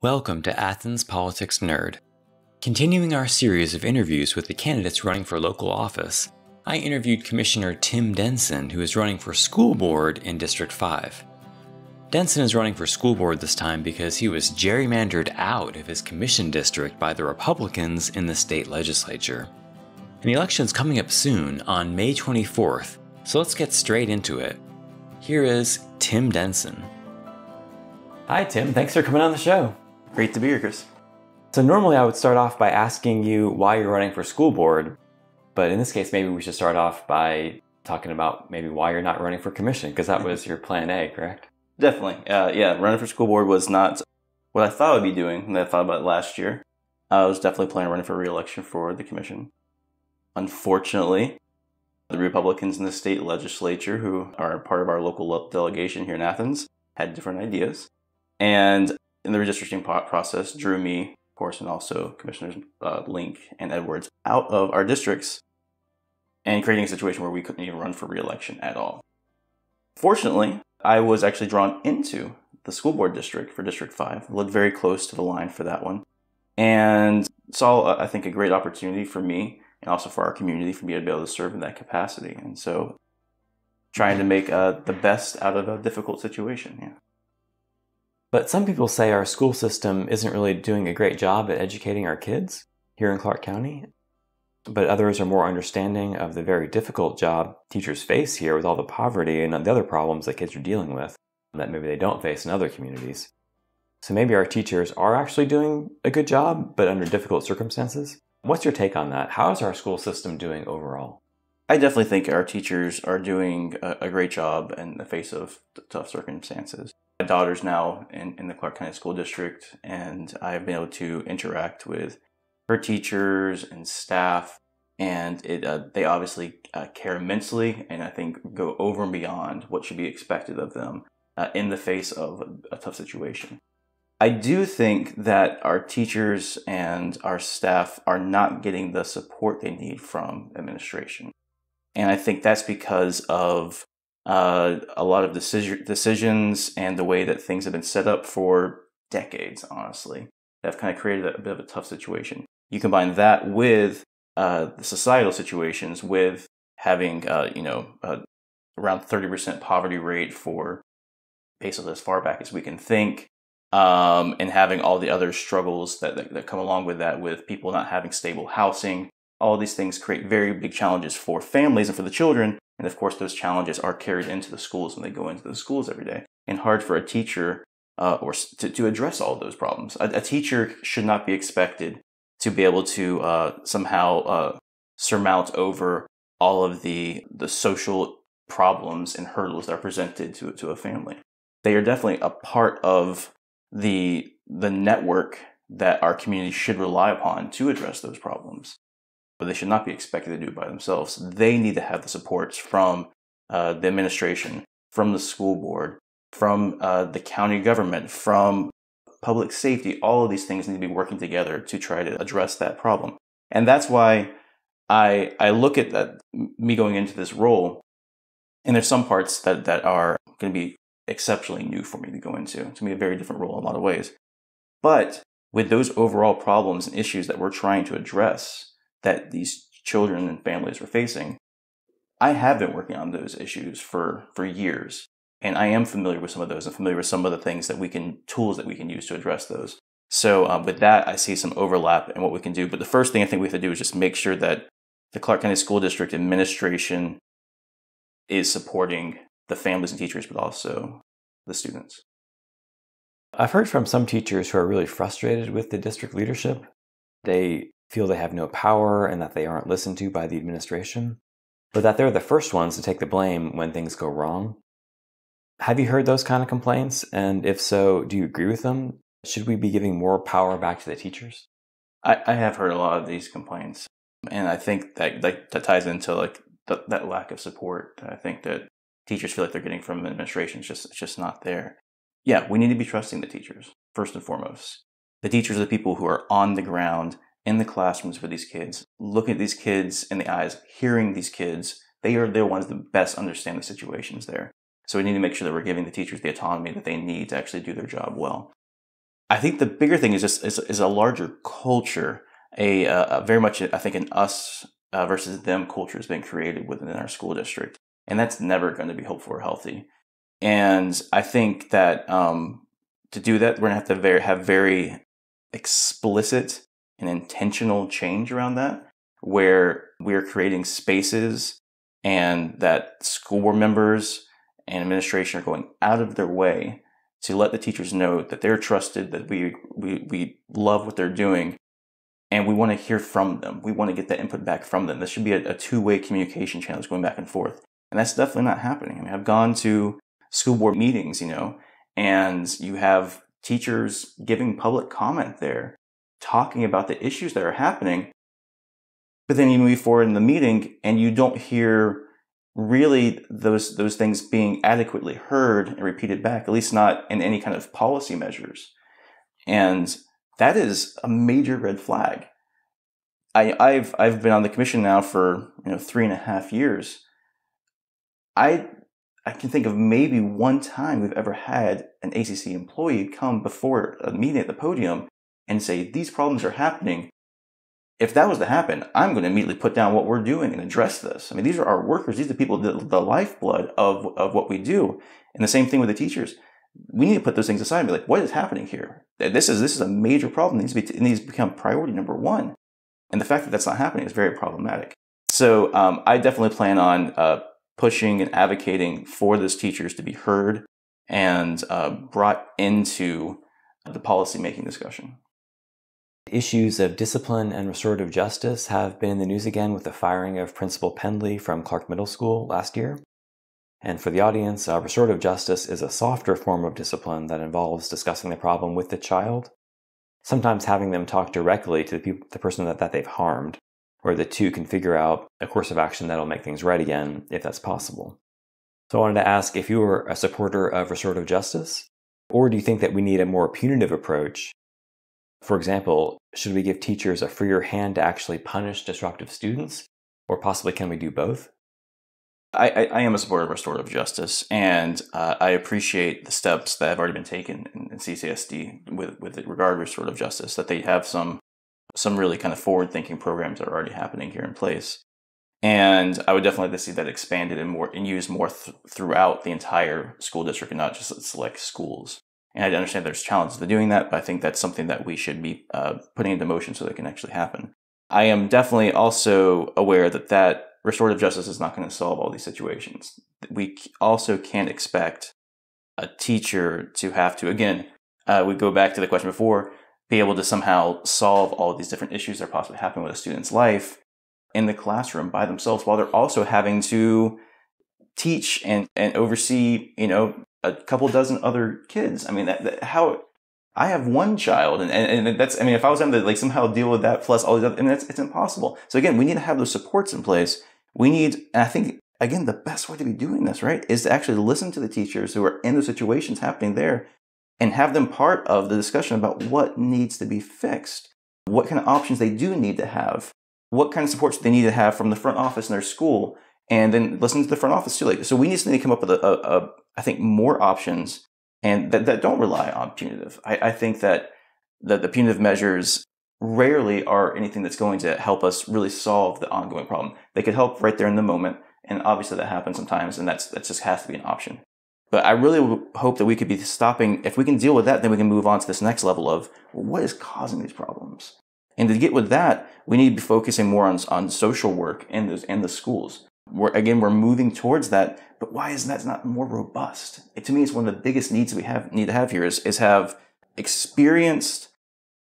Welcome to Athens Politics Nerd. Continuing our series of interviews with the candidates running for local office, I interviewed Commissioner Tim Denson, who is running for school board in District 5. Denson is running for school board this time because he was gerrymandered out of his commission district by the Republicans in the state legislature. And the election's coming up soon, on May 24th, so let's get straight into it. Here is Tim Denson. Hi Tim, thanks for coming on the show. Great to be here, Chris. So normally I would start off by asking you why you're running for school board, but in this case maybe we should start off by talking about maybe why you're not running for commission, because that was your plan A, correct? Definitely. Running for school board was not what I thought I'd be doing when I thought about it last year. I was definitely planning on running for re-election for the commission. Unfortunately, the Republicans in the state legislature, who are part of our local delegation here in Athens, had different ideas. And in the redistricting process, drew me, of course, and also Commissioners Link and Edwards out of our districts and creating a situation where we couldn't even run for re-election at all. Fortunately, I was actually drawn into the school board district for District 5. I lived very close to the line for that one and saw, I think, a great opportunity for me and also for our community for me to be able to serve in that capacity. And so trying to make the best out of a difficult situation, yeah. But some people say our school system isn't really doing a great job at educating our kids here in Clarke County, but others are more understanding of the very difficult job teachers face here with all the poverty and the other problems that kids are dealing with that maybe they don't face in other communities. So maybe our teachers are actually doing a good job, but under difficult circumstances. What's your take on that? How is our school system doing overall? I definitely think our teachers are doing a great job in the face of tough circumstances. My daughter's now in the Clarke County School District, and I've been able to interact with her teachers and staff, and they obviously care immensely, and I think go over and beyond what should be expected of them in the face of a tough situation. I do think that our teachers and our staff are not getting the support they need from administration. And I think that's because of a lot of decisions and the way that things have been set up for decades, honestly, that have kind of created a bit of a tough situation. You combine that with the societal situations, with having around 30% poverty rate for basically as far back as we can think, and having all the other struggles that come along with that, with people not having stable housing. All these things create very big challenges for families and for the children. And of course, those challenges are carried into the schools when they go into the schools every day. And hard for a teacher to address all of those problems. A teacher should not be expected to be able to somehow surmount over all of the social problems and hurdles that are presented to a family. They are definitely a part of the network that our community should rely upon to address those problems. But they should not be expected to do it by themselves. They need to have the supports from the administration, from the school board, from the county government, from public safety. All of these things need to be working together to try to address that problem. And that's why I look at that, me going into this role, and there's some parts that are going to be exceptionally new for me to go into. It's going to be a very different role in a lot of ways. But with those overall problems and issues that we're trying to address, that these children and families are facing, I have been working on those issues for years. And I am familiar with some of those and familiar with some of the tools that we can use to address those. So with that, I see some overlap in what we can do. But the first thing I think we have to do is just make sure that the Clarke County School District administration is supporting the families and teachers, but also the students. I've heard from some teachers who are really frustrated with the district leadership. They feel they have no power and that they aren't listened to by the administration, but that they're the first ones to take the blame when things go wrong. Have you heard those kind of complaints? And if so, do you agree with them? Should we be giving more power back to the teachers? I have heard a lot of these complaints, and I think that ties into that lack of support. I think that teachers feel like they're getting from the administration. It's just not there. Yeah, we need to be trusting the teachers, first and foremost. The teachers are the people who are on the ground, in the classrooms with these kids, looking at these kids in the eyes, hearing these kids. They're the ones that best understand the situations there. So we need to make sure that we're giving the teachers the autonomy that they need to actually do their job well. I think the bigger thing is just is a larger culture, a very much, I think, an us versus them culture has been created within our school district. And that's never going to be hopeful or healthy. And I think that to do that, we're going to have to have very explicit and intentional change around that, where we're creating spaces and that school board members and administration are going out of their way to let the teachers know that they're trusted, that we love what they're doing, and we want to hear from them. We want to get that input back from them. This should be a two-way communication channel that's going back and forth. And that's definitely not happening. I mean, I've gone to school board meetings, and you have teachers giving public comment there, talking about the issues that are happening. But then you move forward in the meeting and you don't hear really those things being adequately heard and repeated back, at least not in any kind of policy measures. And that is a major red flag. I've been on the commission now for 3.5 years. I can think of maybe one time we've ever had an ACC employee come before a meeting at the podium and say, these problems are happening. If that was to happen, I'm going to immediately put down what we're doing and address this. I mean, these are our workers. These are the people, the lifeblood of what we do. And the same thing with the teachers. We need to put those things aside and be like, what is happening here? This is a major problem. It needs to become priority number one. And the fact that that's not happening is very problematic. So I definitely plan on pushing and advocating for those teachers to be heard and brought into the policy-making discussion. Issues of discipline and restorative justice have been in the news again with the firing of Principal Pendley from Clarke Middle School last year. And for the audience, restorative justice is a softer form of discipline that involves discussing the problem with the child, sometimes having them talk directly to the person that they've harmed, where the two can figure out a course of action that'll make things right again, if that's possible. So I wanted to ask if you were a supporter of restorative justice, or do you think that we need a more punitive approach? For example, should we give teachers a freer hand to actually punish disruptive students? Or possibly can we do both? I am a supporter of restorative justice, and I appreciate the steps that have already been taken in CCSD with regard to restorative justice, that they have some really kind of forward-thinking programs that are already happening here in place. And I would definitely like to see that expanded and used more throughout the entire school district and not just at select schools. And I understand there's challenges to doing that, but I think that's something that we should be putting into motion so that it can actually happen. I am definitely also aware that restorative justice is not going to solve all these situations. We also can't expect a teacher to have to, again, we go back to the question before, be able to somehow solve all of these different issues that are possibly happening with a student's life in the classroom by themselves while they're also having to teach and oversee, a couple dozen other kids. I mean, how I have one child and that's, I mean, if I was having to somehow deal with that plus all these other, it's impossible. So again, we need to have those supports in place. We need, and I think, again, the best way to be doing this, right, is to actually listen to the teachers who are in those situations happening there and have them part of the discussion about what needs to be fixed, what kind of options they do need to have, what kind of supports they need to have from the front office in their school, and then listen to the front office too. So we need to come up with I think, more options and that don't rely on punitive. I think that the punitive measures rarely are anything that's going to help us really solve the ongoing problem. They could help right there in the moment, and obviously that happens sometimes, and that just has to be an option. But I really hope that we could be stopping, if we can deal with that, then we can move on to this next level of what is causing these problems. And to get with that, we need to be focusing more on social work in the schools. We're moving towards that, but why is that not more robust? To me, it's one of the biggest needs we need to have here is have experienced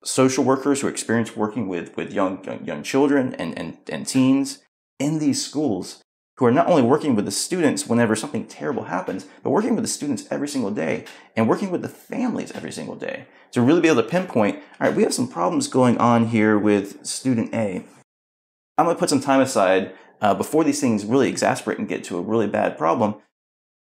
social workers who are experienced working with young children and teens in these schools, who are not only working with the students whenever something terrible happens, but working with the students every single day and working with the families every single day to really be able to pinpoint, all right, we have some problems going on here with student A. I'm going to put some time aside before these things really exasperate and get to a really bad problem.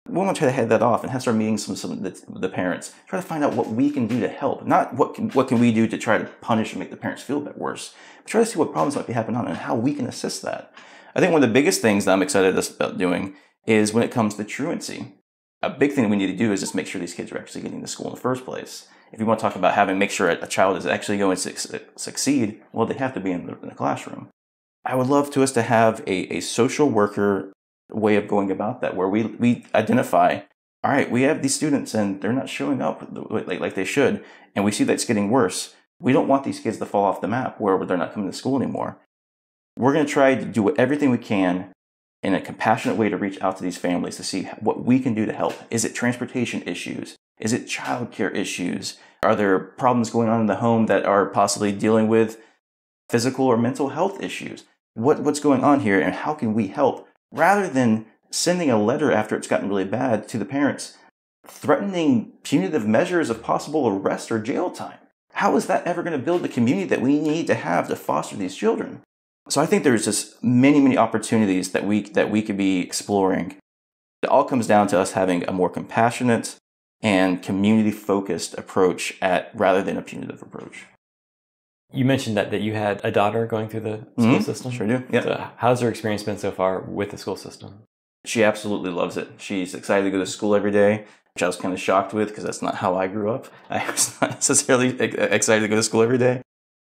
We want to try to head that off and have start meeting some of the parents. Try to find out what we can do to help. Not what can we do to try to punish and make the parents feel a bit worse. But try to see what problems might be happening on and how we can assist that. I think one of the biggest things that I'm excited about doing is when it comes to truancy. A big thing that we need to do is just make sure these kids are actually getting to school in the first place. If you want to talk about make sure a child is actually going to succeed, well, they have to be in the classroom. I would love us to have a social worker way of going about that, where we identify, all right, we have these students and they're not showing up like they should, and we see that's getting worse. We don't want these kids to fall off the map where they're not coming to school anymore. We're going to try to do everything we can in a compassionate way to reach out to these families to see what we can do to help. Is it transportation issues? Is it childcare issues? Are there problems going on in the home that are possibly dealing with physical or mental health issues? What's going on here, and how can we help? Rather than sending a letter after it's gotten really bad to the parents, threatening punitive measures of possible arrest or jail time. How is that ever going to build the community that we need to have to foster these children? So I think there's just many opportunities that we could be exploring. It all comes down to us having a more compassionate and community-focused approach rather than a punitive approach. You mentioned that you had a daughter going through the school system. Sure do. Yeah. So how's her experience been so far with the school system? She absolutely loves it. She's excited to go to school every day, which I was kind of shocked with because that's not how I grew up. I was not necessarily excited to go to school every day.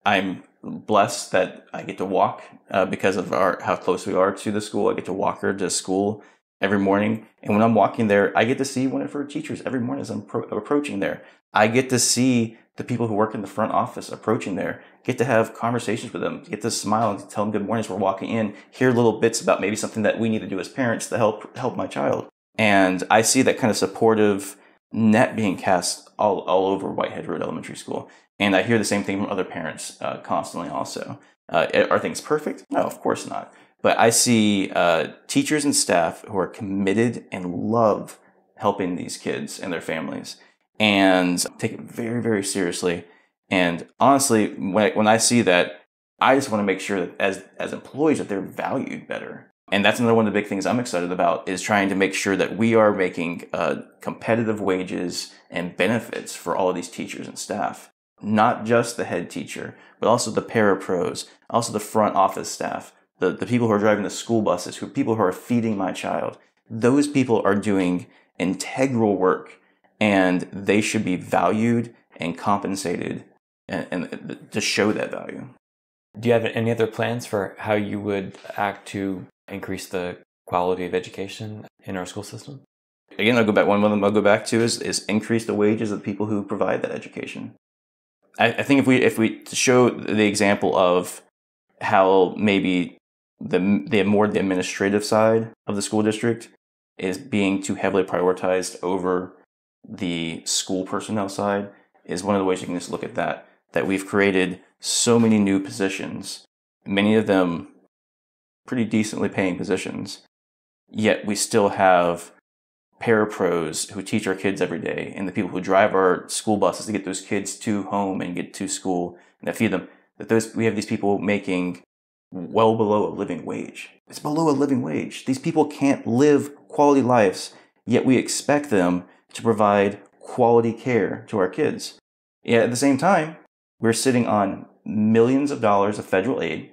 I'm blessed that I get to walk because of how close we are to the school. I get to walk her to school every morning. And when I'm walking there, I get to see one of her teachers every morning as I'm approaching there. I get to see the people who work in the front office approaching there, get to have conversations with them, get to smile and tell them good morning as we're walking in, hear little bits about maybe something that we need to do as parents to help my child. And I see that kind of supportive net being cast all over Whitehead Road Elementary School. And I hear the same thing from other parents constantly also. Are things perfect? No, of course not. But I see teachers and staff who are committed and love helping these kids and their families and take it very, very seriously. And honestly, when I see that, I just want to make sure that as employees that they're valued better. And that's another one of the big things I'm excited about, is trying to make sure that we are making competitive wages and benefits for all of these teachers and staff. Not just the head teacher, but also the parapros, also the front office staff, the people who are driving the school buses, people who are feeding my child. Those people are doing integral work, and they should be valued and compensated and to show that value. Do you have any other plans for how you would act to increase the quality of education in our school system? Again, I'll go back. One of them I'll go back to is increase the wages of the people who provide that education. I think if we show the example of how maybe the administrative side of the school district is being too heavily prioritized over the school personnel side, is one of the ways you can just look at that we've created so many new positions, many of them pretty decently paying positions, yet we still have parapros who teach our kids every day, and the people who drive our school buses to get those kids to home and get to school and that feed them, we have these people making well below a living wage. It's below a living wage. These people can't live quality lives, yet we expect them to provide quality care to our kids. Yet at the same time, we're sitting on millions of dollars of federal aid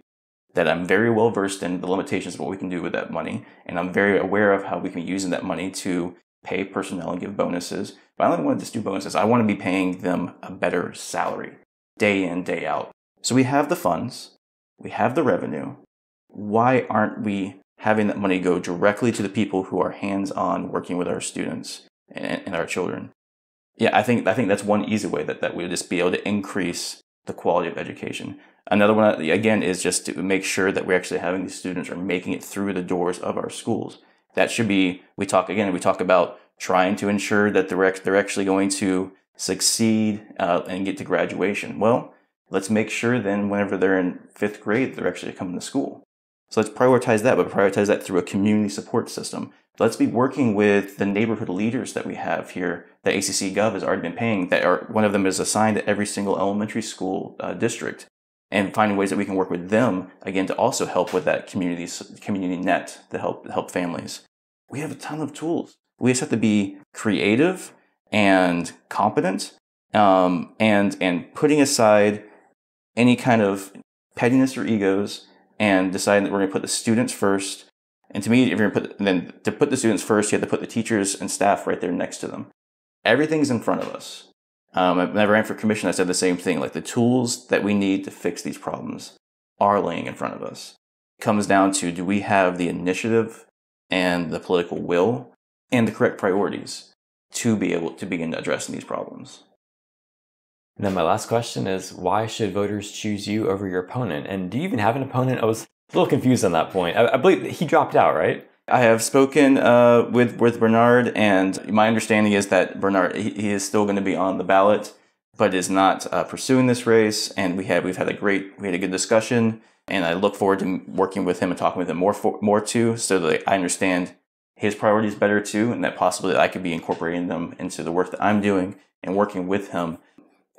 that I'm very well versed in the limitations of what we can do with that money. And I'm very aware of how we can use that money to pay personnel and give bonuses. But I don't want to just do bonuses. I want to be paying them a better salary day in, day out. So we have the funds, we have the revenue. Why aren't we having that money go directly to the people who are hands-on working with our students and our children? Yeah, I think that's one easy way that we would just be able to increase the quality of education. Another one, again, is just to make sure that we're actually having these students are making it through the doors of our schools. That should be, we talk about trying to ensure that they're actually going to succeed and get to graduation. Well, let's make sure then whenever they're in 5th grade, they're actually coming to school. So let's prioritize that, but prioritize that through a community support system. Let's be working with the neighborhood leaders that we have here that ACC Gov has already been paying, one of them is assigned to every single elementary school district, and finding ways that we can work with them, again, to also help with that community net to help families. We have a ton of tools. We just have to be creative and competent, and putting aside any kind of pettiness or egos and deciding that we're going to put the students first. And to me, if you're going to put the students first, you have to put the teachers and staff right there next to them. Everything's in front of us. When I ran for commission, I said the same thing. Like, the tools that we need to fix these problems are laying in front of us. It comes down to, do we have the initiative and the political will and the correct priorities to be able to begin addressing these problems? And then my last question is, why should voters choose you over your opponent? And do you even have an opponent? I was a little confused on that point. I believe he dropped out, right? I have spoken with Bernard, and my understanding is that Bernard, he is still going to be on the ballot, but is not pursuing this race. And we've had a good discussion, and I look forward to working with him and talking with him more too, so that I understand his priorities better too, and that possibly I could be incorporating them into the work that I'm doing and working with him.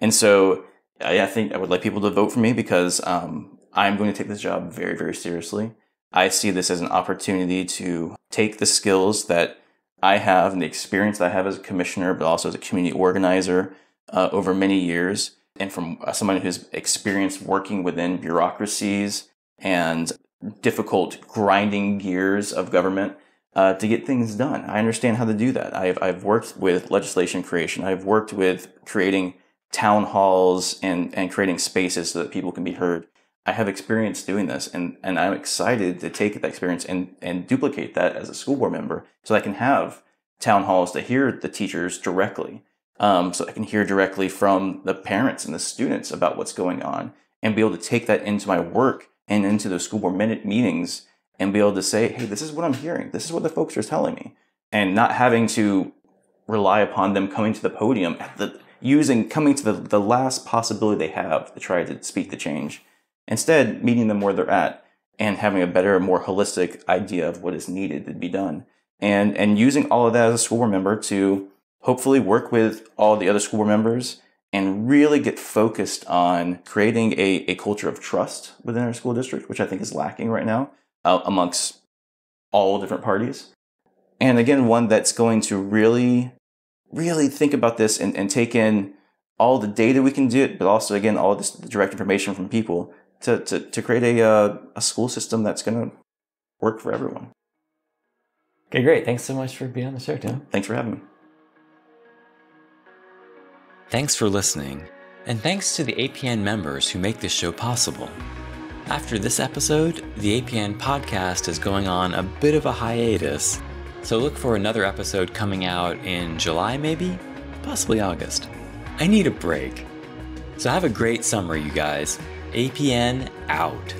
And so I think I would like people to vote for me, because I'm going to take this job very, very seriously. I see this as an opportunity to take the skills that I have and the experience that I have as a commissioner, but also as a community organizer over many years, and from someone who's experienced working within bureaucracies and difficult grinding gears of government to get things done. I understand how to do that. I've worked with legislation creation. I've worked with creating town halls and creating spaces so that people can be heard. I have experience doing this, and I'm excited to take that experience and duplicate that as a school board member, so I can have town halls to hear the teachers directly, so I can hear directly from the parents and the students about what's going on, and be able to take that into my work and into those school board minute meetings, and be able to say, hey, this is what I'm hearing. This is what the folks are telling me, and not having to rely upon them coming to the podium coming to the last possibility they have to try to speak the change. Instead, meeting them where they're at and having a better, more holistic idea of what is needed to be done. And using all of that as a school board member to hopefully work with all the other school board members and really get focused on creating a culture of trust within our school district, which I think is lacking right now amongst all different parties. And again, one that's going to really, really think about this and take in all the data we can do, but also, again, all this direct information from people to create a school system that's going to work for everyone. Okay, great. Thanks so much for being on the show, Tim. Thanks for having me. Thanks for listening, and thanks to the APN members who make this show possible. After this episode, the APN podcast is going on a bit of a hiatus, so look for another episode coming out in July maybe, possibly August. I need a break. So have a great summer, you guys. APN out.